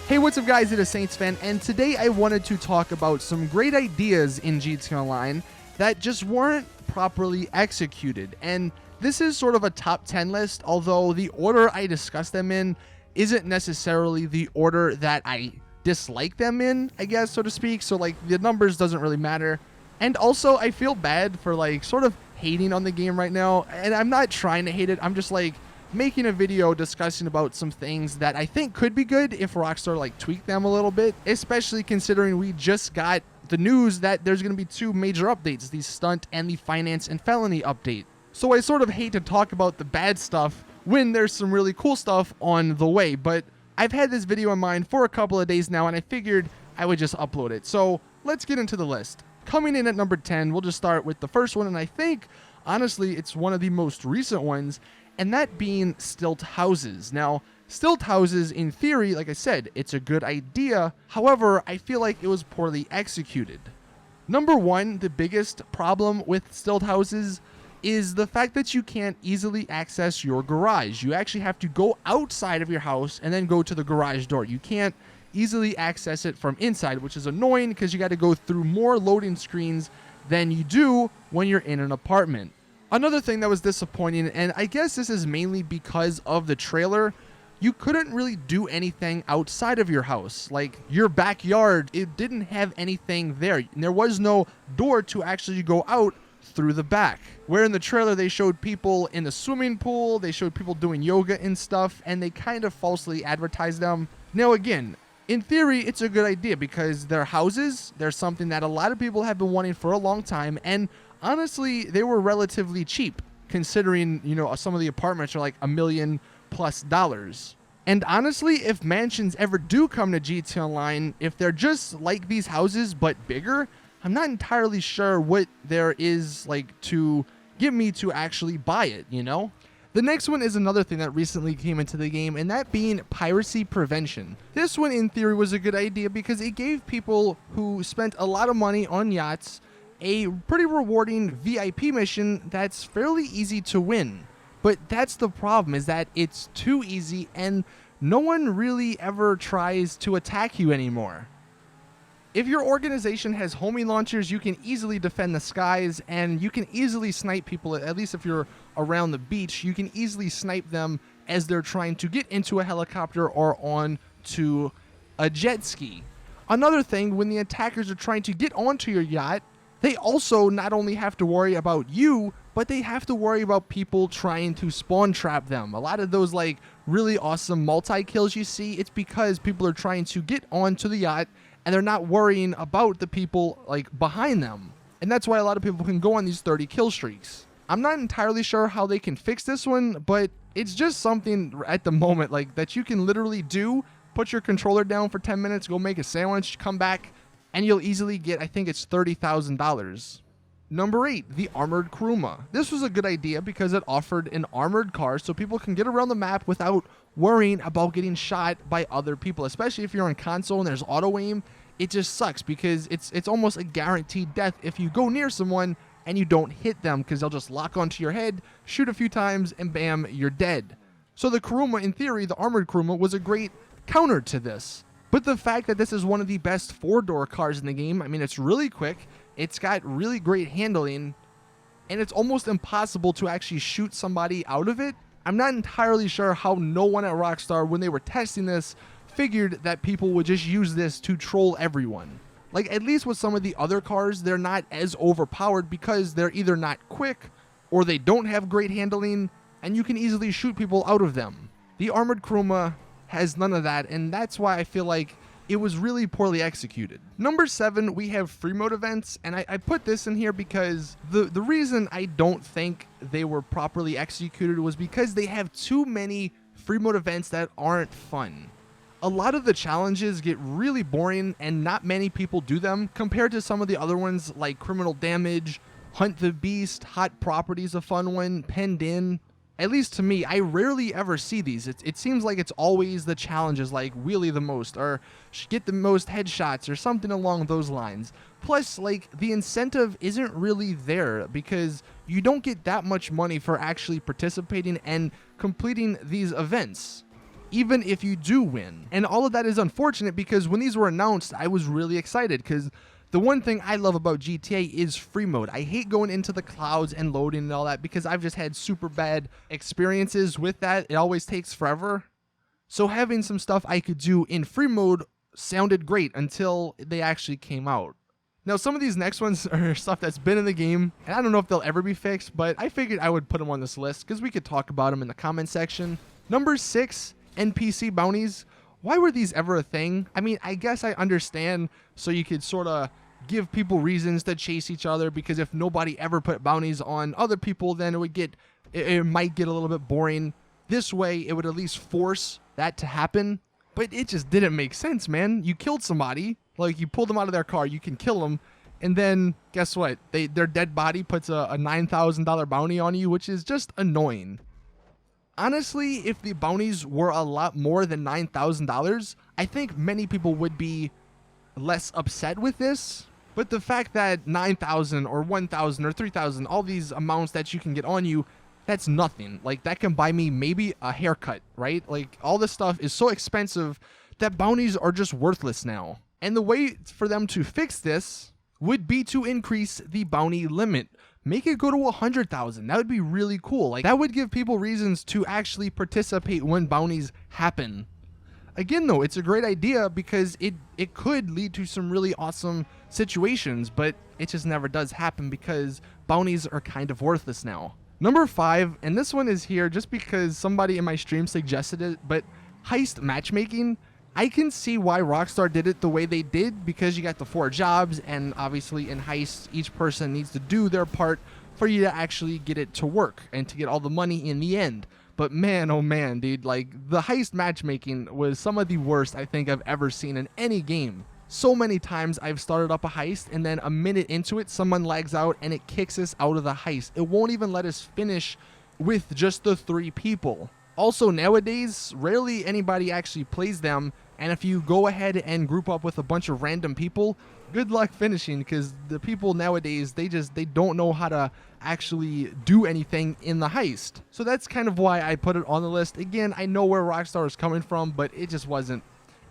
Hey, what's up guys, it is Saintsfan, and today I wanted to talk about some great ideas in GTA Online that just weren't properly executed. And this is sort of a top 10 list, although the order I discuss them in isn't necessarily the order that I dislike them in, I guess, so to speak. So like the numbers doesn't really matter. And also I feel bad for like sort of hating on the game right now, and I'm not trying to hate it. I'm just like making a video discussing about some things that I think could be good if Rockstar like tweaked them a little bit, especially considering we just got the news that there's going to be two major updates, the stunt and the finance and felony update. So I sort of hate to talk about the bad stuff when there's some really cool stuff on the way, but I've had this video in mind for a couple of days now and I figured I would just upload it. So let's get into the list. Coming in at number 10, we'll just start with the first one, and I think honestly it's one of the most recent ones, and that being stilt houses. Now, stilt houses, in theory, like I said, it's a good idea. However, I feel like it was poorly executed. Number one, the biggest problem with stilt houses is the fact that you can't easily access your garage. You actually have to go outside of your house and then go to the garage door. You can't easily access it from inside, which is annoying because you got to go through more loading screens than you do when you're in an apartment. Another thing that was disappointing, and I guess this is mainly because of the trailer, you couldn't really do anything outside of your house. Like your backyard, it didn't have anything there. There was no door to actually go out through the back. Where in the trailer they showed people in the swimming pool, they showed people doing yoga and stuff, and they kind of falsely advertised them. Now again, in theory, it's a good idea because they're houses. They're something that a lot of people have been wanting for a long time, and honestly, they were relatively cheap considering, you know, some of the apartments are like $1 million+. And honestly, if mansions ever do come to GTA Online, if they're just like these houses but bigger, I'm not entirely sure what there is like to get me to actually buy it, you know? The next one is another thing that recently came into the game, and that being piracy prevention. This one in theory was a good idea because it gave people who spent a lot of money on yachts a pretty rewarding VIP mission that's fairly easy to win. But that's the problem, is that it's too easy and no one really ever tries to attack you anymore. If your organization has homing launchers, you can easily defend the skies and you can easily snipe people. At least if you're around the beach, you can easily snipe them as they're trying to get into a helicopter or on to a jet ski. Another thing, when the attackers are trying to get onto your yacht, they also not only have to worry about you, but they have to worry about people trying to spawn trap them. A lot of those like really awesome multi-kills you see, it's because people are trying to get onto the yacht and they're not worrying about the people like behind them. And that's why a lot of people can go on these 30 kill streaks. I'm not entirely sure how they can fix this one, but it's just something at the moment like that you can literally do. Put your controller down for 10 minutes, go make a sandwich, come back, and you'll easily get, I think it's $30,000. Number 8, the armored Kuruma. This was a good idea because it offered an armored car so people can get around the map without worrying about getting shot by other people, especially if you're on console and there's auto aim. It just sucks because it's almost a guaranteed death if you go near someone and you don't hit them because they'll just lock onto your head, shoot a few times, and bam, you're dead. So the Kuruma, in theory, the armored Kuruma, was a great counter to this. But the fact that this is one of the best 4-door cars in the game, I mean, it's really quick, it's got really great handling, and it's almost impossible to actually shoot somebody out of it. I'm not entirely sure how no one at Rockstar, when they were testing this, figured that people would just use this to troll everyone. Like, at least with some of the other cars, they're not as overpowered because they're either not quick or they don't have great handling, and you can easily shoot people out of them. The armored Kuruma has none of that, and that's why I feel like it was really poorly executed. Number 7, we have free mode events, and I put this in here because the reason I don't think they were properly executed was because they have too many free mode events that aren't fun. A lot of the challenges get really boring and not many people do them compared to some of the other ones like Criminal Damage, Hunt the Beast, Hot Property's a fun one, Penned In. At least to me, I rarely ever see these. It seems like it's always the challenges like wheelie the most or get the most headshots or something along those lines. Plus, like, the incentive isn't really there because you don't get that much money for actually participating and completing these events. even if you do win. And all of that is unfortunate because when these were announced, I was really excited because the one thing I love about GTA is free mode. I hate going into the clouds and loading and all that because I've just had super bad experiences with that. It always takes forever. So having some stuff I could do in free mode sounded great until they actually came out. Now, some of these next ones are stuff that's been in the game, and I don't know if they'll ever be fixed, but I figured I would put them on this list because we could talk about them in the comment section. Number 6, NPC bounties. Why were these ever a thing? I mean, I guess I understand so you could sort of give people reasons to chase each other, because if nobody ever put bounties on other people, then it might get a little bit boring. This way, it would at least force that to happen, but it just didn't make sense, man. You killed somebody, like you pulled them out of their car, you can kill them, and then guess what? Their dead body puts a $9,000 bounty on you, which is just annoying. Honestly, if the bounties were a lot more than $9,000, I think many people would be less upset with this. But the fact that 9,000 or 1,000 or 3,000, all these amounts that you can get on you, that's nothing. Like, that can buy me maybe a haircut, right? Like, all this stuff is so expensive that bounties are just worthless now. And the way for them to fix this would be to increase the bounty limit. Make it go to 100,000. That would be really cool. Like, that would give people reasons to actually participate when bounties happen. Again, though, it's a great idea because it could lead to some really awesome situations, but it just never does happen because bounties are kind of worthless now. Number 5, and this one is here just because somebody in my stream suggested it, but heist matchmaking. I can see why Rockstar did it the way they did, because you got the 4 jobs, and obviously in heists, each person needs to do their part for you to actually get it to work and to get all the money in the end. But man, oh man, dude, like, the heist matchmaking was some of the worst I think I've ever seen in any game. So many times I've started up a heist and then a minute into it, someone lags out and it kicks us out of the heist. It won't even let us finish with just the 3 people. Also, nowadays, rarely anybody actually plays them, and if you go ahead and group up with a bunch of random people, good luck finishing, because the people nowadays, they don't know how to actually do anything in the heist. So that's kind of why I put it on the list. Again, I know where Rockstar is coming from, but it just wasn't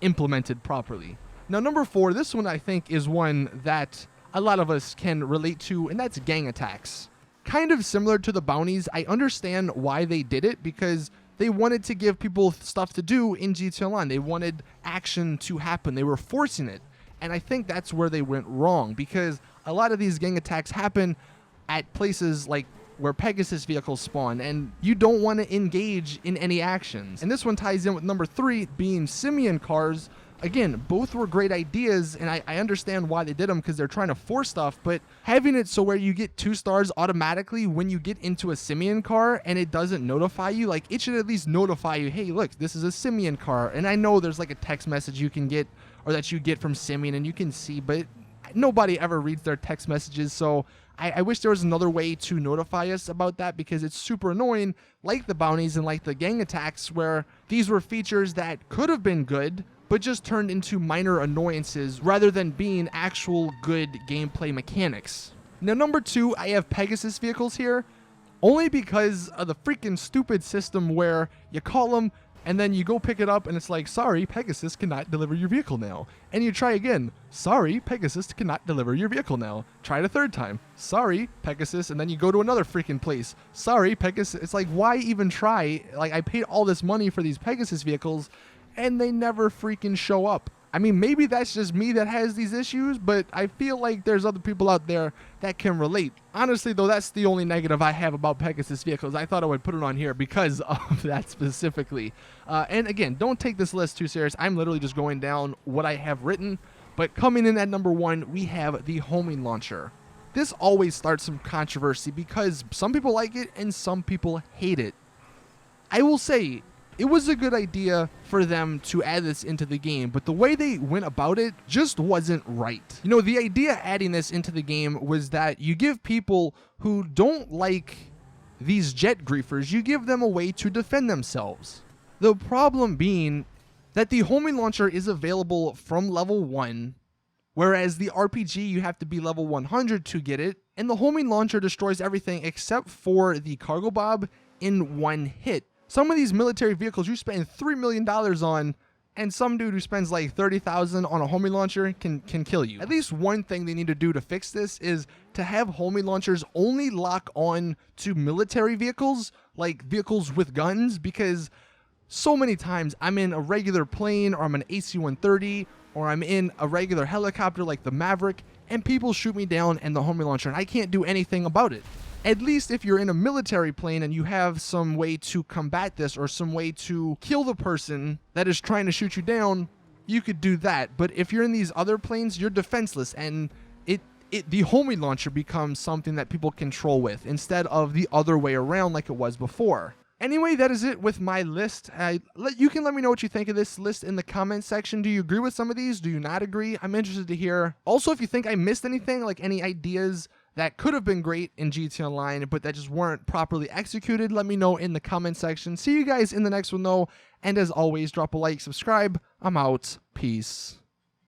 implemented properly. Now, number 4, this one I think is one that a lot of us can relate to, and that's gang attacks. Kind of similar to the bounties. I understand why they did it, because they wanted to give people stuff to do in GTA Online. They wanted action to happen. They were forcing it. And I think that's where they went wrong, because a lot of these gang attacks happen at places like where Pegasus vehicles spawn, and you don't want to engage in any actions. And this one ties in with number 3, being Simeon cars. Again, both were great ideas, and I understand why they did them, because they're trying to force stuff, but having it so where you get 2 stars automatically when you get into a Simeon car and it doesn't notify you, like, it should at least notify you, hey, look, this is a Simeon car. And I know there's like a text message you can get, or that you get from Simeon and you can see, but nobody ever reads their text messages, so I wish there was another way to notify us about that, because it's super annoying, like the bounties and like the gang attacks, where these were features that could have been good, but just turned into minor annoyances rather than being actual good gameplay mechanics. Now, number 2, I have Pegasus vehicles here, only because of the freaking stupid system where you call them, and then you go pick it up and it's like, sorry, Pegasus cannot deliver your vehicle now. And you try again, sorry, Pegasus cannot deliver your vehicle now. Try it a 3rd time, sorry, Pegasus, and then you go to another freaking place. Sorry, Pegasus. It's like, why even try? Like, I paid all this money for these Pegasus vehicles and they never freaking show up. I mean, maybe that's just me that has these issues, but I feel like there's other people out there that can relate. Honestly, though, that's the only negative I have about Pegasus vehicles. I thought I would put it on here because of that specifically. And again, don't take this list too serious. I'm literally just going down what I have written. But coming in at number 1, we have the homing launcher. This always starts some controversy because some people like it and some people hate it. I will say, it was a good idea for them to add this into the game, but the way they went about it just wasn't right. You know, the idea adding this into the game was that you give people who don't like these jet griefers, you give them a way to defend themselves. The problem being that the homing launcher is available from level 1, whereas the RPG you have to be level 100 to get it, and the homing launcher destroys everything except for the cargo bob in 1 hit. Some of these military vehicles you spend $3 million on, and some dude who spends like $30,000 on a homing launcher can kill you. At least one thing they need to do to fix this is to have homing launchers only lock on to military vehicles, like vehicles with guns, because so many times I'm in a regular plane, or I'm an AC-130, or I'm in a regular helicopter like the Maverick, and people shoot me down and the homing launcher, and I can't do anything about it. At least if you're in a military plane and you have some way to combat this, or some way to kill the person that is trying to shoot you down, you could do that. But if you're in these other planes, you're defenseless, and the homing launcher becomes something that people control with, instead of the other way around like it was before. Anyway, that is it with my list. You can let me know what you think of this list in the comment section. Do you agree with some of these? Do you not agree? I'm interested to hear. Also, if you think I missed anything, like any ideas that could have been great in GTA Online, but that just weren't properly executed, let me know in the comment section. See you guys in the next one, though. And as always, drop a like, subscribe. I'm out. Peace.